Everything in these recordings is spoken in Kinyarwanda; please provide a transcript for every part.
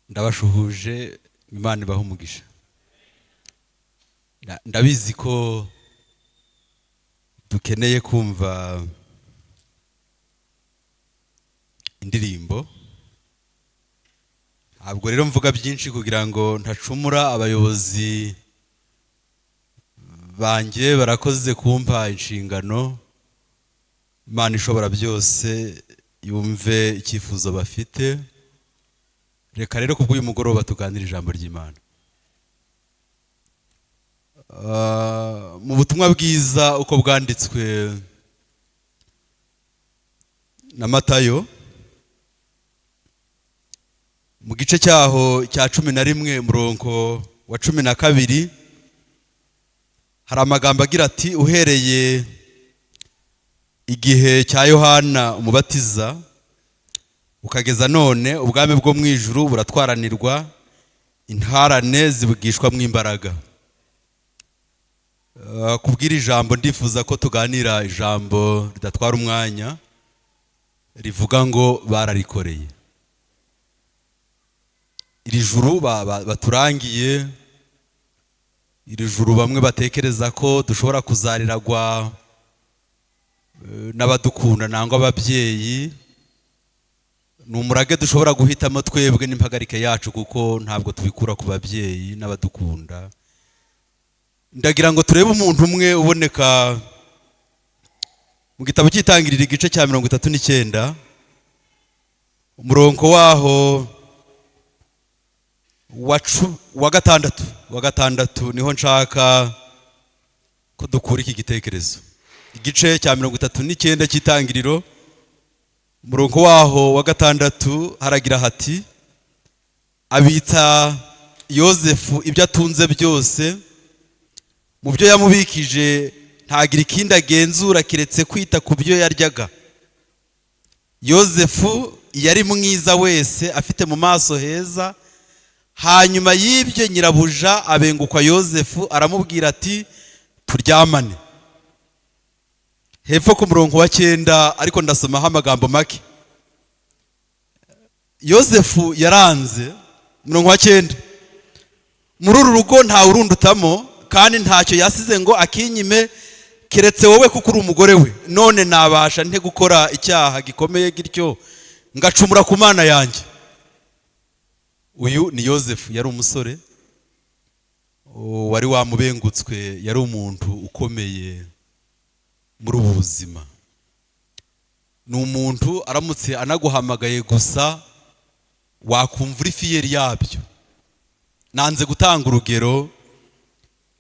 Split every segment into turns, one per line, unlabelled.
ndabashuhuje Imana ibahe umugisha. Ndabizi ko dukeneye kumva indirimbo, ntabwo rero mvuga byinshi kugira ngo ntacumura. Abayobozi banjye barakoze kumpa inshingano. Imana ishobora byose yumve icyifuzo bafite. Reka rero kubw'uyu mugoroba tuganira ijambo ry'Imana. Mu butumwa bwiza uko bwanditswe na Matayo, mu gice cyaho cya 11 umurongo wa 12 hari amagambo agira ati, uhereye igihe cya Yohana umubatiza ukageza none ubwami bwo mu ijuru buratwaranirwa, intarane zibugishwamo imbaraga. Kubwira ijambo ndifuza ko tuganira ijambo ridatwara umwanya, rivuga ngo bararikoreye. Iri juru baturangiye, iri juru bamwe batekereza ko dushobora kuzariragwa n'abadukunda nangwa ababyeyi, ni umurage dushobora guhitamo twebwe n'impagarike yacu, kuko ntabwo tubikura ku babyeyi n'abadukunda. Ndagira ngo turebe umuntu umwe uboneka mu gitabo cy'Itangiriro igice cya 39 umurongo waho wa gatandatu niho nshaka ko dukura iki gitekerezo. Igice cya 39 cy'Itangiriro umurongo waho wa gatandatu haragira hati, abitsa Yozefu ibyo atunze byose, mu byo yamubikije ntagira ikindi agenzura kiretse kwita ku byo yaryaga. Yozefu yari mwiza wese, afite mu maso heza. Hanyuma y'ibyo nyirabuja abengukwa Yozefu, aramubwira ati, turyamane. Hepfo ku murongo wa 9 ariko ndasomaho amagambo make. Yozefu yaranze, murongo wa 9, muri uru rugo nta urundutamo, kandi ntacyo yasize ngo akinyime keretse wowe kuko uri umugore we. None nabasha nte gukora icyaha gikomeye gityo ngacumura ku Mana yanjye? Uyu ni Yozefu, yari umusore wari wamubengutswe, yari umuntu ukomeye muri ubu buzima. Ni umuntu aramutse anaguhamagaye gusa wakumva uri fiyeri yabyo. Nanze gutanga urugero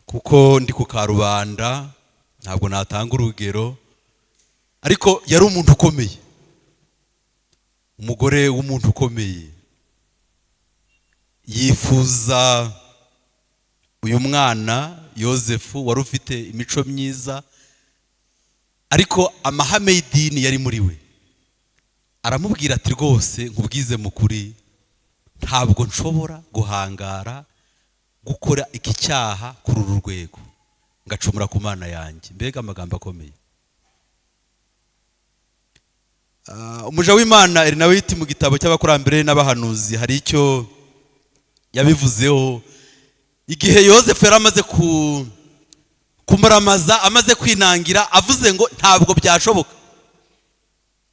kuko ndi ku karubanda, ntabwo natanga urugero, ariko yari umuntu ukomeye, umugore w'umuntu ukomeye. Yifuza uyu mwana Yozefu wari ufite imico myiza, ariko amahame y'idini yari muri we. Aramubwira ati, rwose nkubwize mukuri, ntabwo nshobora guhangara gukora iki cyaha kuri uru rwego ngacumura ku Mana yanjye. Mbega amagambo akomeye. Umuja w'Imana Erinawiti mu gitabo cy'abakurambere n'abahanuzi hari icyo yabivuzeho. Igihe Yozefu yari amaze kumuramaza, amaze kwinangira, avuze ngo ntabwo byashoboka.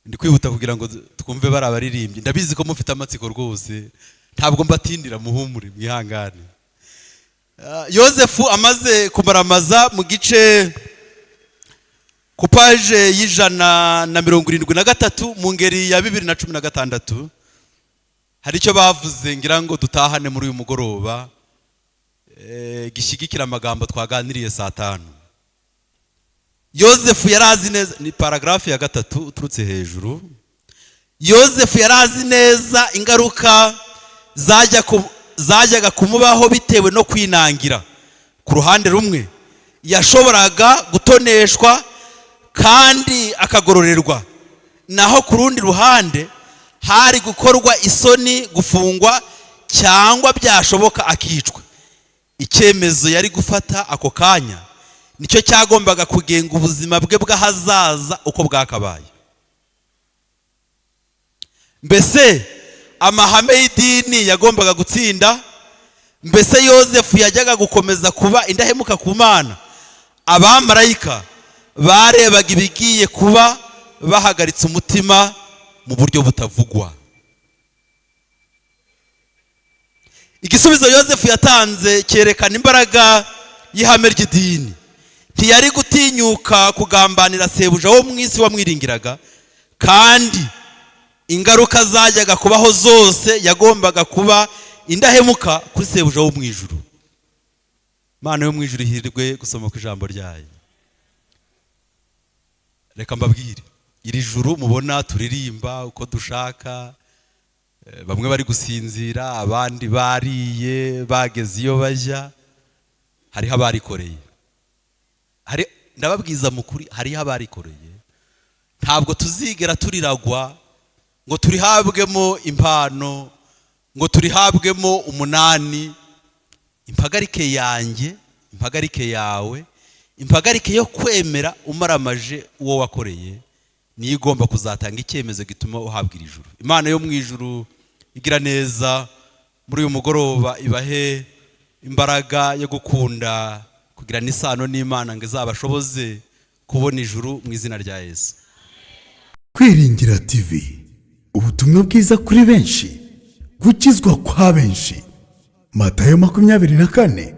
Ndi kwihuta kugira ngo twumve bari abaririmbyi, ndabizi ko mufite amatsiko rwose, ntabwo mbatindira, muhumure mwihangane. Yozefu amaze kumaramaza, mu gice ku paje y'173 mu ngeri ya 2016 hari icyo bavuze ngira ngo dutahane muri uyu mugoroba, gishyigikira amagambo twaganiriye saa 5. Yozefu yarazi neza, ni paragrafu ya 3 uturutse hejuru. Yozefu yarazi neza ingaruka zajyaga kumubaho bitewe no kwinangira. Ku ruhande rumwe yashoboraga gutoneshwa kandi akagororerwa, naho ku rundi ruhande hari gukorwa isoni, gufungwa, cyangwa byashoboka akicwa. Icyemezo yari gufata ako kanya nicyo cyagombaga kugenga ubuzima bwe bw'ahazaza uko bwakabaye. Mbese amahame y'idini yagombaga gutsinda. Mbese Yozefu yajyaga gukomeza kuba indahemuka ku Mana. Abamarayika barebaga ibigiye kuba bahagaritse umutima mu buryo butavugwa. Igisubizo Yozefu yatanze cyerekana imbaraga y'ihame ry'idini. Ntiyari gutinyuka kugambanira sebuja wo mu isi wamwiringiraga, kandi ingaruka zajyaga kubaho zose yagombaga kuba indahemuka kuri sebuja wo mu ijuru. Mana yo mu ijuru ihirwe gusoma ku ijambo ryayo. Reka mbabwire, iri juru mubona turirimba uko dushaka, bamwe bari gusinzira, abandi bariye bageze iyo bajya, hariho abarikoreye. Ndababwiza mukuri, hariho abarikoreye. Ntabwo tuzigera turiragwa ngo turihabwemo impano, ngo turihabwemo umunani. Impagarike yanjye, impagarike yawe, impagarike yo kwemera umaramaje uwo wakoreye, niyo igomba kuzatanga icyemezo gituma uhabwa iri juru. Imana yo mu ijuru igira neza muri uyu mugoroba, ibahe imbaraga yo gukunda kugira n'isano n'Imana ngo izabashoboze kubona ijuru mu izina rya Yesu.
Kwiringira TV, ubutumwa bwiza kuri benshi, gukizwa kwa benshi. Matayo 24:14.